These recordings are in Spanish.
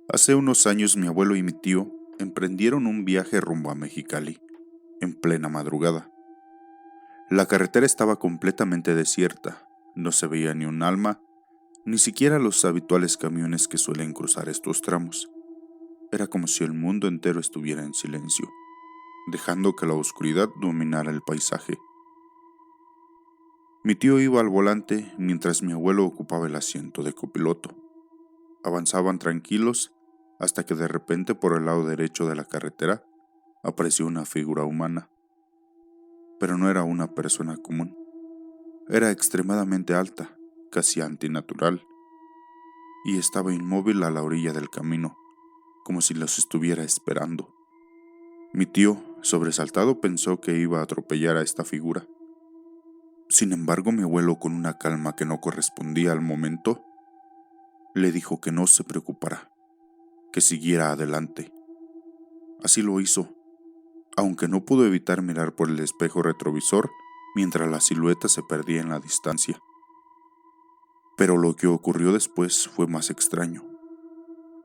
Hace unos años mi abuelo y mi tío emprendieron un viaje rumbo a Mexicali, en plena madrugada. La carretera estaba completamente desierta, no se veía ni un alma, ni siquiera los habituales camiones que suelen cruzar estos tramos. Era como si el mundo entero estuviera en silencio, dejando que la oscuridad dominara el paisaje. Mi tío iba al volante mientras mi abuelo ocupaba el asiento de copiloto. Avanzaban tranquilos hasta que de repente por el lado derecho de la carretera apareció una figura humana, pero no era una persona común. Era extremadamente alta, casi antinatural, y estaba inmóvil a la orilla del camino, como si los estuviera esperando. Mi tío, sobresaltado, pensó que iba a atropellar a esta figura. Sin embargo, mi abuelo, con una calma que no correspondía al momento, le dijo que no se preocupara, que siguiera adelante. Así lo hizo, aunque no pudo evitar mirar por el espejo retrovisor mientras la silueta se perdía en la distancia. Pero lo que ocurrió después fue más extraño.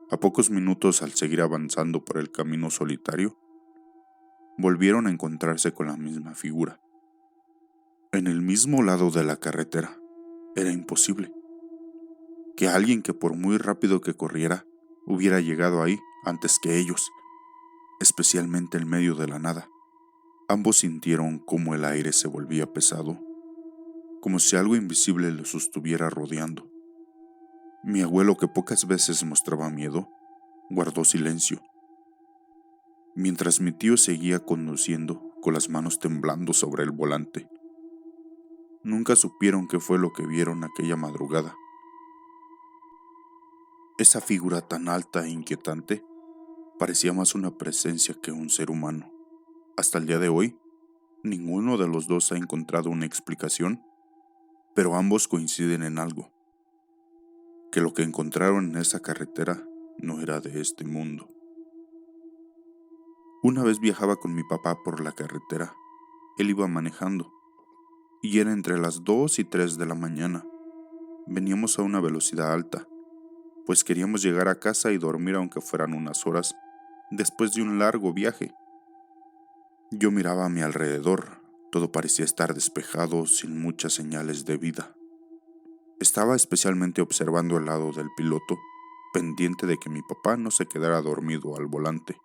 A pocos minutos, al seguir avanzando por el camino solitario, volvieron a encontrarse con la misma figura, en el mismo lado de la carretera. Era imposible que alguien que por muy rápido que corriera hubiera llegado ahí antes que ellos, especialmente en medio de la nada. Ambos sintieron cómo el aire se volvía pesado, como si algo invisible los estuviera rodeando. Mi abuelo, que pocas veces mostraba miedo, guardó silencio, mientras mi tío seguía conduciendo con las manos temblando sobre el volante. Nunca supieron qué fue lo que vieron aquella madrugada. Esa figura tan alta e inquietante parecía más una presencia que un ser humano. Hasta el día de hoy, ninguno de los dos ha encontrado una explicación, pero ambos coinciden en algo: que lo que encontraron en esa carretera no era de este mundo. Una vez viajaba con mi papá por la carretera. Él iba manejando, y era entre las 2 y 3 de la mañana. Veníamos a una velocidad alta, pues queríamos llegar a casa y dormir aunque fueran unas horas, después de un largo viaje. Yo miraba a mi alrededor, todo parecía estar despejado, sin muchas señales de vida. Estaba especialmente observando el lado del piloto, pendiente de que mi papá no se quedara dormido al volante.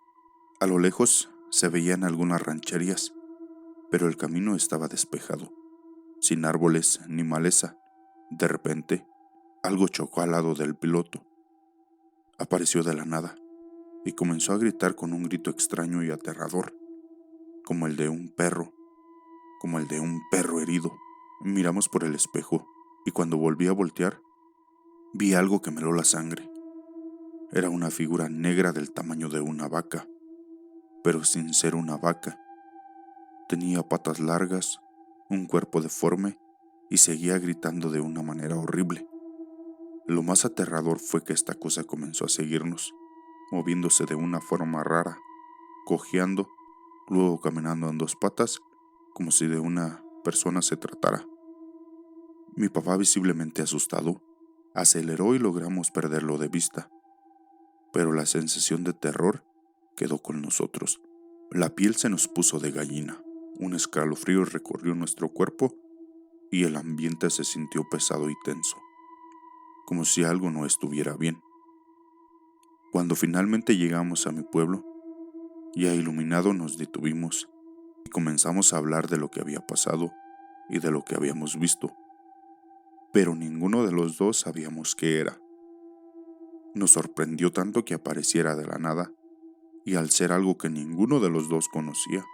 A lo lejos se veían algunas rancherías, pero el camino estaba despejado, sin árboles ni maleza. De repente, algo chocó al lado del piloto. Apareció de la nada y comenzó a gritar con un grito extraño y aterrador, como el de un perro, como el de un perro herido. Miramos por el espejo y cuando volví a voltear, vi algo que me heló la sangre. Era una figura negra del tamaño de una vaca, pero sin ser una vaca. Tenía patas largas, un cuerpo deforme y seguía gritando de una manera horrible. Lo más aterrador fue que esta cosa comenzó a seguirnos, moviéndose de una forma rara, cojeando, luego caminando en dos patas, como si de una persona se tratara. Mi papá, visiblemente asustado, aceleró y logramos perderlo de vista, pero la sensación de terror quedó con nosotros. La piel se nos puso de gallina, un escalofrío recorrió nuestro cuerpo y el ambiente se sintió pesado y tenso, como si algo no estuviera bien. Cuando finalmente llegamos a mi pueblo, ya iluminado, nos detuvimos y comenzamos a hablar de lo que había pasado y de lo que habíamos visto, pero ninguno de los dos sabíamos qué era. Nos sorprendió tanto que apareciera de la nada, y al ser algo que ninguno de los dos conocía,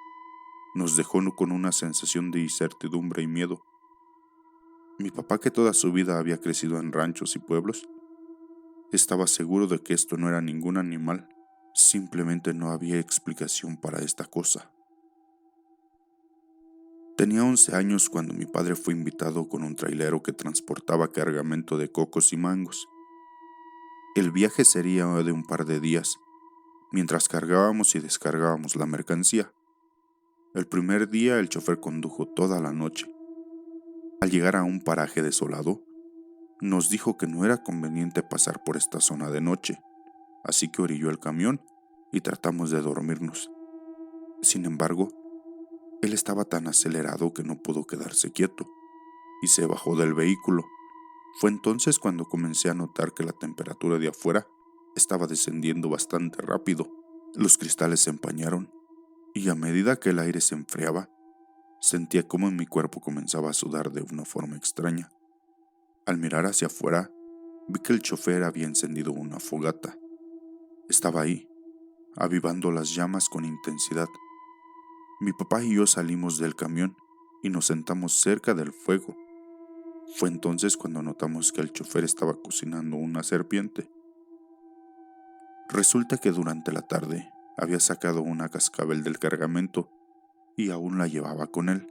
nos dejó con una sensación de incertidumbre y miedo. Mi papá, que toda su vida había crecido en ranchos y pueblos, estaba seguro de que esto no era ningún animal, simplemente no había explicación para esta cosa. Tenía 11 años cuando mi padre fue invitado con un trailero que transportaba cargamento de cocos y mangos. El viaje sería de un par de días, mientras cargábamos y descargábamos la mercancía. El primer día el chofer condujo toda la noche. Al llegar a un paraje desolado, nos dijo que no era conveniente pasar por esta zona de noche, así que orilló el camión y tratamos de dormirnos. Sin embargo, él estaba tan acelerado que no pudo quedarse quieto y se bajó del vehículo. Fue entonces cuando comencé a notar que la temperatura de afuera estaba descendiendo bastante rápido. Los cristales se empañaron y a medida que el aire se enfriaba, sentía como mi cuerpo comenzaba a sudar de una forma extraña. Al mirar hacia afuera, vi que el chofer había encendido una fogata. Estaba ahí, avivando las llamas con intensidad. Mi papá y yo salimos del camión y nos sentamos cerca del fuego. Fue entonces cuando notamos que el chofer estaba cocinando una serpiente. Resulta que durante la tarde había sacado una cascabel del cargamento y aún la llevaba con él.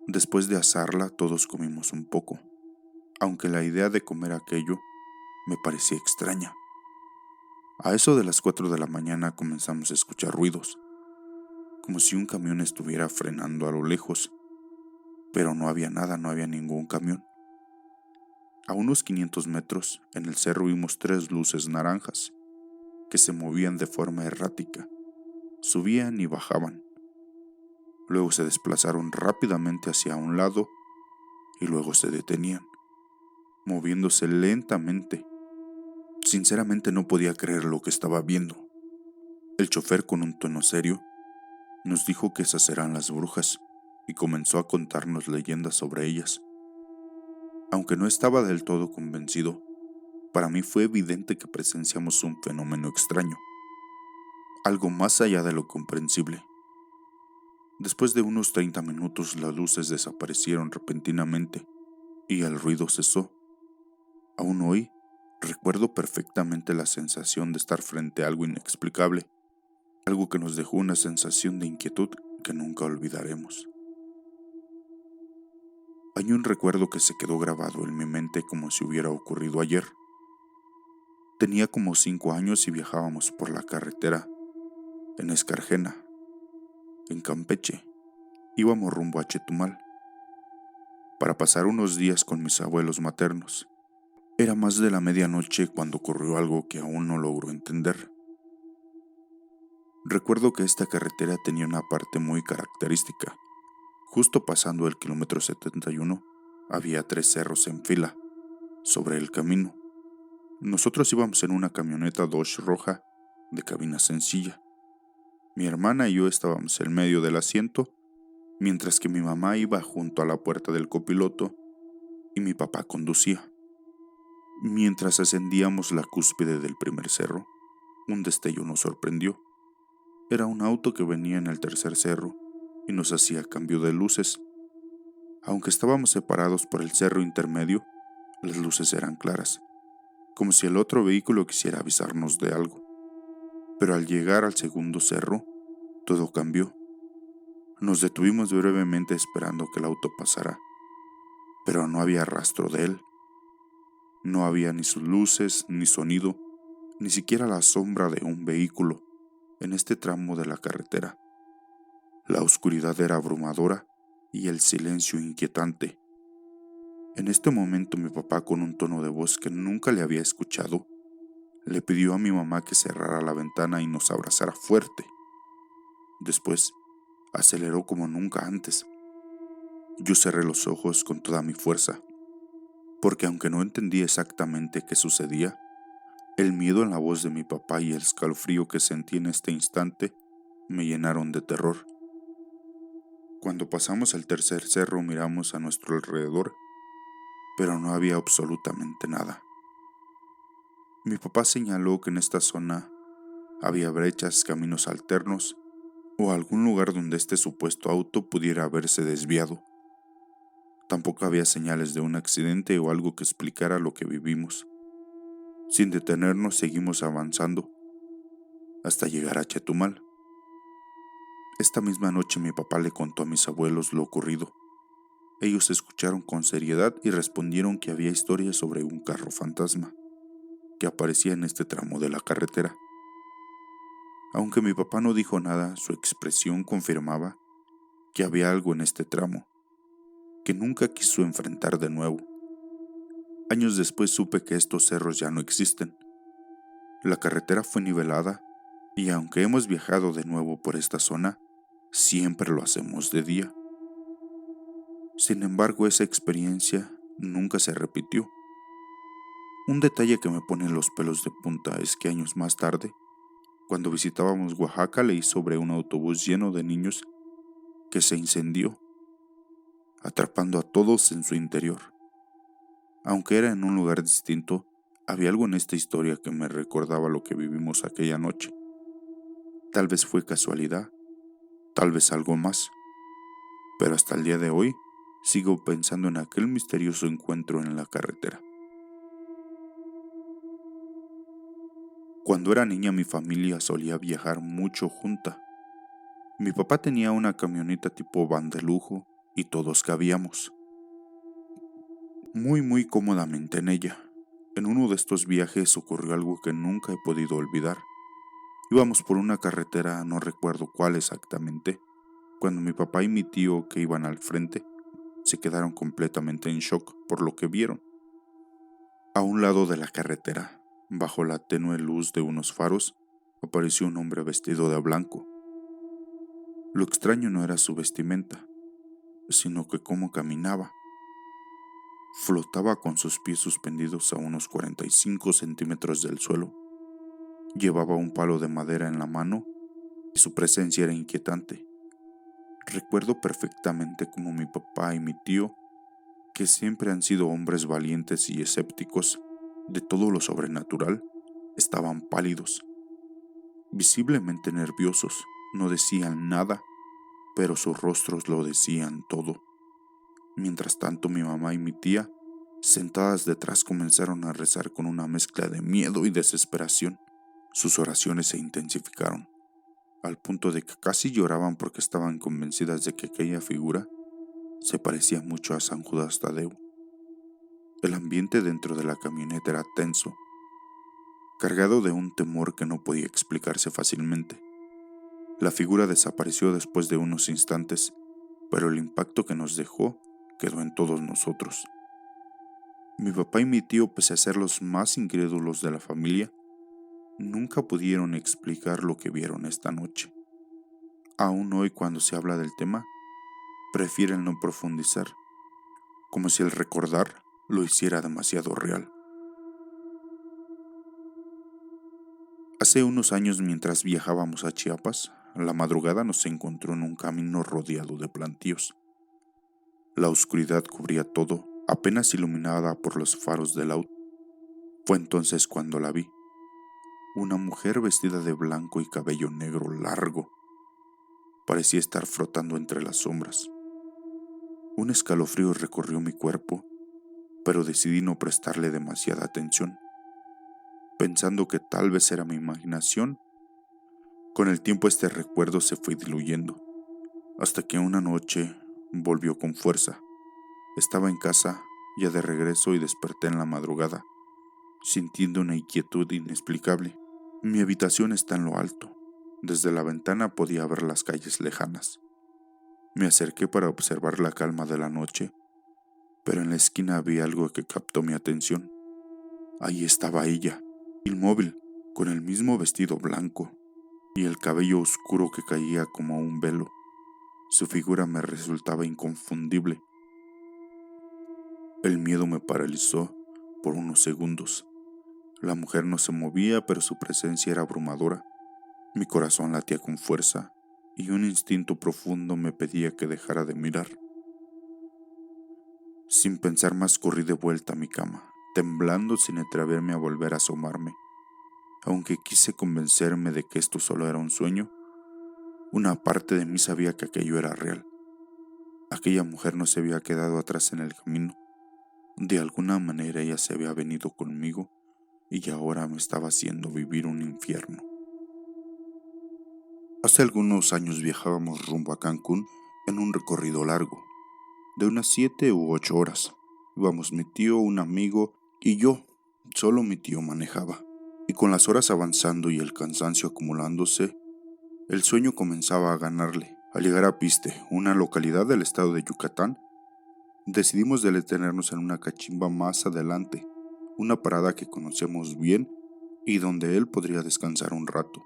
Después de asarla, todos comimos un poco, aunque la idea de comer aquello me parecía extraña. A eso de las 4 de la mañana comenzamos a escuchar ruidos, como si un camión estuviera frenando a lo lejos, pero no había nada, no había ningún camión. A unos 500 metros, en el cerro vimos 3 luces naranjas, que se movían de forma errática, subían y bajaban. Luego se desplazaron rápidamente hacia un lado y luego se detenían, moviéndose lentamente. Sinceramente no podía creer lo que estaba viendo. El chofer, con un tono serio, nos dijo que esas eran las brujas y comenzó a contarnos leyendas sobre ellas. Aunque no estaba del todo convencido, para mí fue evidente que presenciamos un fenómeno extraño, algo más allá de lo comprensible. Después de unos 30 minutos las luces desaparecieron repentinamente y el ruido cesó. Aún hoy recuerdo perfectamente la sensación de estar frente a algo inexplicable, algo que nos dejó una sensación de inquietud que nunca olvidaremos. Hay un recuerdo que se quedó grabado en mi mente como si hubiera ocurrido ayer. Tenía como 5 años y viajábamos por la carretera, en Escarjena, en Campeche. Íbamos rumbo a Chetumal, para pasar unos días con mis abuelos maternos. Era más de la medianoche cuando ocurrió algo que aún no logro entender. Recuerdo que esta carretera tenía una parte muy característica. Justo pasando el kilómetro 71, había 3 cerros en fila, sobre el camino. Nosotros íbamos en una camioneta Dodge roja, de cabina sencilla. Mi hermana y yo estábamos en medio del asiento, mientras que mi mamá iba junto a la puerta del copiloto y mi papá conducía. Mientras ascendíamos la cúspide del primer cerro, un destello nos sorprendió. Era un auto que venía en el tercer cerro y nos hacía cambio de luces. Aunque estábamos separados por el cerro intermedio, las luces eran claras, como si el otro vehículo quisiera avisarnos de algo. Pero al llegar al segundo cerro, todo cambió. Nos detuvimos brevemente esperando que el auto pasara, pero no había rastro de él. No había ni sus luces, ni sonido, ni siquiera la sombra de un vehículo en este tramo de la carretera. La oscuridad era abrumadora y el silencio inquietante. En este momento mi papá, con un tono de voz que nunca le había escuchado, le pidió a mi mamá que cerrara la ventana y nos abrazara fuerte. Después, aceleró como nunca antes. Yo cerré los ojos con toda mi fuerza, porque aunque no entendí exactamente qué sucedía, el miedo en la voz de mi papá y el escalofrío que sentí en este instante me llenaron de terror. Cuando pasamos el tercer cerro miramos a nuestro alrededor, pero no había absolutamente nada. Mi papá señaló que en esta zona había brechas, caminos alternos o algún lugar donde este supuesto auto pudiera haberse desviado. Tampoco había señales de un accidente o algo que explicara lo que vivimos. Sin detenernos seguimos avanzando hasta llegar a Chetumal. Esta misma noche mi papá le contó a mis abuelos lo ocurrido. Ellos escucharon con seriedad y respondieron que había historias sobre un carro fantasma que aparecía en este tramo de la carretera. Aunque mi papá no dijo nada, su expresión confirmaba que había algo en este tramo, que nunca quiso enfrentar de nuevo. Años después supe que estos cerros ya no existen. La carretera fue nivelada y aunque hemos viajado de nuevo por esta zona, siempre lo hacemos de día. Sin embargo, esa experiencia nunca se repitió. Un detalle que me pone los pelos de punta es que años más tarde, cuando visitábamos Oaxaca, leí sobre un autobús lleno de niños que se incendió, atrapando a todos en su interior. Aunque era en un lugar distinto, había algo en esta historia que me recordaba lo que vivimos aquella noche. Tal vez fue casualidad, tal vez algo más, pero hasta el día de hoy sigo pensando en aquel misterioso encuentro en la carretera. Cuando era niña mi familia solía viajar mucho junta. Mi papá tenía una camioneta tipo van de lujo y todos cabíamos muy cómodamente en ella. En uno de estos viajes ocurrió algo que nunca he podido olvidar. Íbamos por una carretera, no recuerdo cuál exactamente, cuando mi papá y mi tío que iban al frente se quedaron completamente en shock por lo que vieron. A un lado de la carretera, bajo la tenue luz de unos faros, apareció un hombre vestido de blanco. Lo extraño no era su vestimenta, sino que cómo caminaba. Flotaba con sus pies suspendidos a unos 45 centímetros del suelo. Llevaba un palo de madera en la mano y su presencia era inquietante. Recuerdo perfectamente cómo mi papá y mi tío, que siempre han sido hombres valientes y escépticos de todo lo sobrenatural, estaban pálidos, visiblemente nerviosos. No decían nada, pero sus rostros lo decían todo. Mientras tanto, mi mamá y mi tía, sentadas detrás, comenzaron a rezar con una mezcla de miedo y desesperación. Sus oraciones se intensificaron, al punto de que casi lloraban porque estaban convencidas de que aquella figura se parecía mucho a San Judas Tadeo. El ambiente dentro de la camioneta era tenso, cargado de un temor que no podía explicarse fácilmente. La figura desapareció después de unos instantes, pero el impacto que nos dejó quedó en todos nosotros. Mi papá y mi tío, pese a ser los más incrédulos de la familia, nunca pudieron explicar lo que vieron esta noche. Aún hoy, cuando se habla del tema, prefieren no profundizar, como si el recordar lo hiciera demasiado real. Hace unos años, mientras viajábamos a Chiapas, la madrugada nos encontró en un camino rodeado de plantíos. La oscuridad cubría todo, apenas iluminada por los faros del auto. Fue entonces cuando la vi. Una mujer vestida de blanco y cabello negro largo. Parecía estar flotando entre las sombras. Un escalofrío recorrió mi cuerpo, pero decidí no prestarle demasiada atención, pensando que tal vez era mi imaginación. Con el tiempo este recuerdo se fue diluyendo, hasta que una noche volvió con fuerza. Estaba en casa, ya de regreso, y desperté en la madrugada, sintiendo una inquietud inexplicable. Mi habitación está en lo alto. Desde la ventana podía ver las calles lejanas. Me acerqué para observar la calma de la noche, pero en la esquina había algo que captó mi atención. Ahí estaba ella, inmóvil, con el mismo vestido blanco y el cabello oscuro que caía como un velo. Su figura me resultaba inconfundible. El miedo me paralizó por unos segundos. La mujer no se movía, pero su presencia era abrumadora. Mi corazón latía con fuerza y un instinto profundo me pedía que dejara de mirar. Sin pensar más, corrí de vuelta a mi cama, temblando sin atreverme a volver a asomarme. Aunque quise convencerme de que esto solo era un sueño, una parte de mí sabía que aquello era real. Aquella mujer no se había quedado atrás en el camino. De alguna manera ella se había venido conmigo y ahora me estaba haciendo vivir un infierno. Hace algunos años viajábamos rumbo a Cancún en un recorrido largo, de unas 7 u 8 horas. Íbamos mi tío, un amigo y yo. Solo mi tío manejaba. Y con las horas avanzando y el cansancio acumulándose, el sueño comenzaba a ganarle. Al llegar a Piste, una localidad del estado de Yucatán, decidimos detenernos en una cachimba más adelante, una parada que conocemos bien y donde él podría descansar un rato.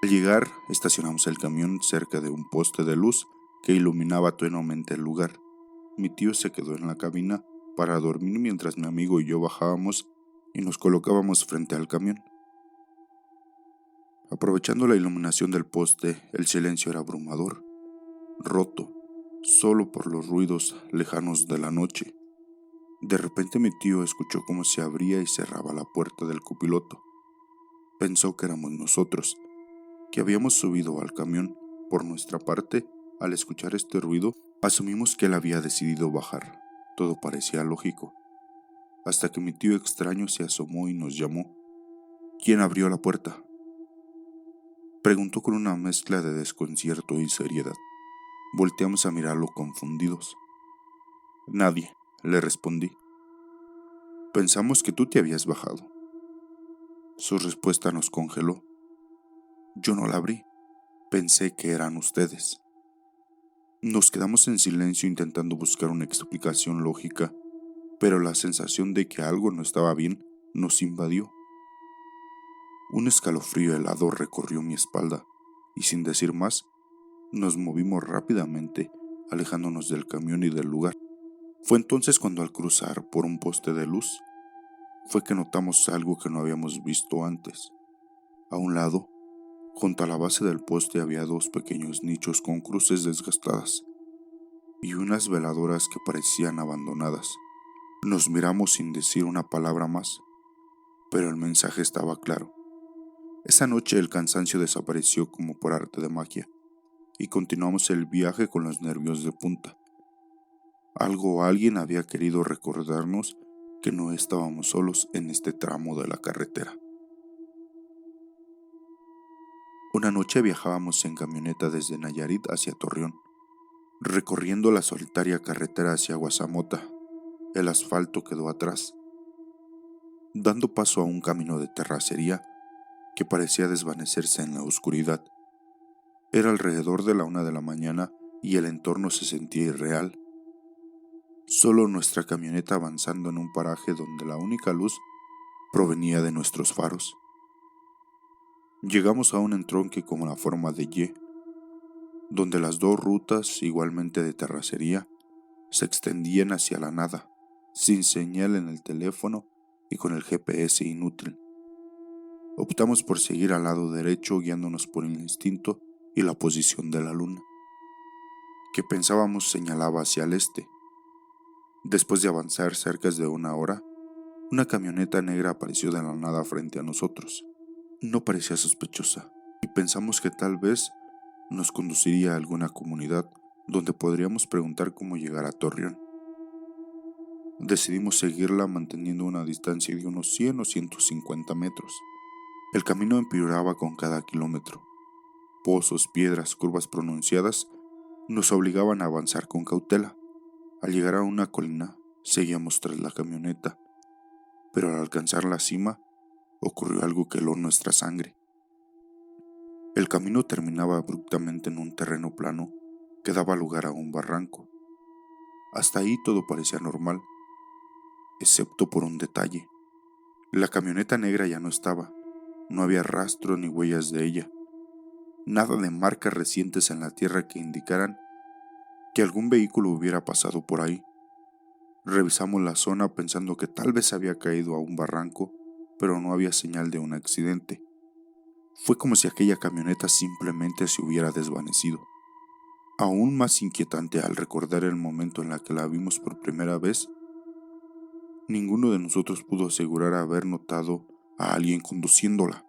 Al llegar, estacionamos el camión cerca de un poste de luz que iluminaba tenuemente el lugar. Mi tío se quedó en la cabina para dormir mientras mi amigo y yo bajábamos y nos colocábamos frente al camión. Aprovechando la iluminación del poste, el silencio era abrumador, roto, solo por los ruidos lejanos de la noche. De repente mi tío escuchó cómo se abría y cerraba la puerta del copiloto. Pensó que éramos nosotros, que habíamos subido al camión. Por nuestra parte, al escuchar este ruido, asumimos que él había decidido bajar. Todo parecía lógico, hasta que mi tío extraño se asomó y nos llamó. ¿Quién abrió la puerta?, preguntó con una mezcla de desconcierto y seriedad. Volteamos a mirarlo confundidos. Nadie, le respondí. Pensamos que tú te habías bajado. Su respuesta nos congeló. Yo no la abrí. Pensé que eran ustedes. Nos quedamos en silencio intentando buscar una explicación lógica, pero la sensación de que algo no estaba bien nos invadió. Un escalofrío helado recorrió mi espalda y sin decir más, nos movimos rápidamente, alejándonos del camión y del lugar. Fue entonces cuando al cruzar por un poste de luz, fue que notamos algo que no habíamos visto antes. A un lado, junto a la base del poste había dos pequeños nichos con cruces desgastadas y unas veladoras que parecían abandonadas. Nos miramos sin decir una palabra más, pero el mensaje estaba claro. Esa noche el cansancio desapareció como por arte de magia, y continuamos el viaje con los nervios de punta. Algo o alguien había querido recordarnos que no estábamos solos en este tramo de la carretera. Una noche viajábamos en camioneta desde Nayarit hacia Torreón, recorriendo la solitaria carretera hacia Guazamota. El asfalto quedó atrás, dando paso a un camino de terracería que parecía desvanecerse en la oscuridad. Era alrededor de la 1 de la mañana y el entorno se sentía irreal. Solo nuestra camioneta avanzando en un paraje donde la única luz provenía de nuestros faros. Llegamos a un entronque con la forma de Y, donde las dos rutas, igualmente de terracería, se extendían hacia la nada, sin señal en el teléfono y con el GPS inútil. Optamos por seguir al lado derecho, guiándonos por el instinto y la posición de la luna, que pensábamos señalaba hacia el este. Después de avanzar cerca de 1 hora, una camioneta negra apareció de la nada frente a nosotros. No parecía sospechosa, y pensamos que tal vez nos conduciría a alguna comunidad donde podríamos preguntar cómo llegar a Torreón. Decidimos seguirla manteniendo una distancia de unos 100 o 150 metros. El camino empeoraba con cada kilómetro. Pozos, piedras, curvas pronunciadas nos obligaban a avanzar con cautela. Al llegar a una colina, seguíamos tras la camioneta, pero al alcanzar la cima, ocurrió algo que heló nuestra sangre. El camino terminaba abruptamente en un terreno plano que daba lugar a un barranco. Hasta ahí todo parecía normal, excepto por un detalle. La camioneta negra ya no estaba, no había rastro ni huellas de ella, nada de marcas recientes en la tierra que indicaran que algún vehículo hubiera pasado por ahí. Revisamos la zona pensando que tal vez había caído a un barranco, pero no había señal de un accidente. Fue como si aquella camioneta simplemente se hubiera desvanecido. Aún más inquietante al recordar el momento en el que la vimos por primera vez, ninguno de nosotros pudo asegurar haber notado a alguien conduciéndola.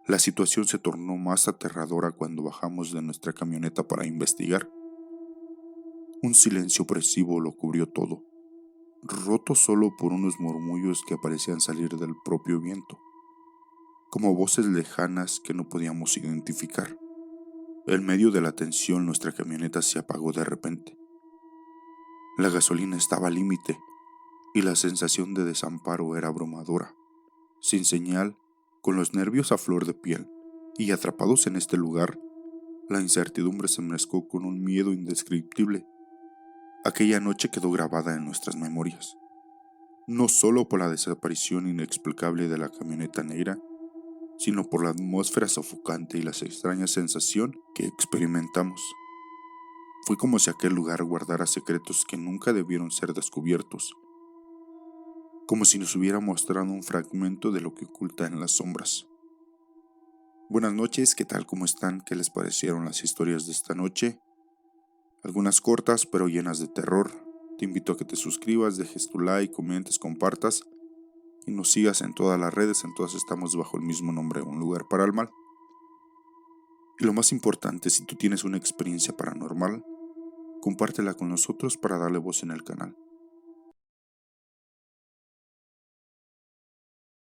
La situación se tornó más aterradora cuando bajamos de nuestra camioneta para investigar. Un silencio opresivo lo cubrió todo, roto solo por unos murmullos que parecían salir del propio viento, como voces lejanas que no podíamos identificar. En medio de la tensión, nuestra camioneta se apagó de repente. La gasolina estaba al límite y la sensación de desamparo era abrumadora. Sin señal, con los nervios a flor de piel y atrapados en este lugar, la incertidumbre se mezcló con un miedo indescriptible. Aquella noche quedó grabada en nuestras memorias. no solo por la desaparición inexplicable de la camioneta negra, sino por la atmósfera sofocante y la extraña sensación que experimentamos. Fue como si aquel lugar guardara secretos que nunca debieron ser descubiertos, como si nos hubiera mostrado un fragmento de lo que oculta en las sombras. Buenas noches, ¿qué tal? ¿Cómo están? ¿Qué les parecieron las historias de esta noche? Algunas cortas pero llenas de terror. Te invito a que te suscribas, dejes tu like, comentes, compartas y nos sigas en todas las redes. En todas estamos bajo el mismo nombre, Un Lugar para el Mal. Y lo más importante, si tú tienes una experiencia paranormal, compártela con nosotros para darle voz en el canal.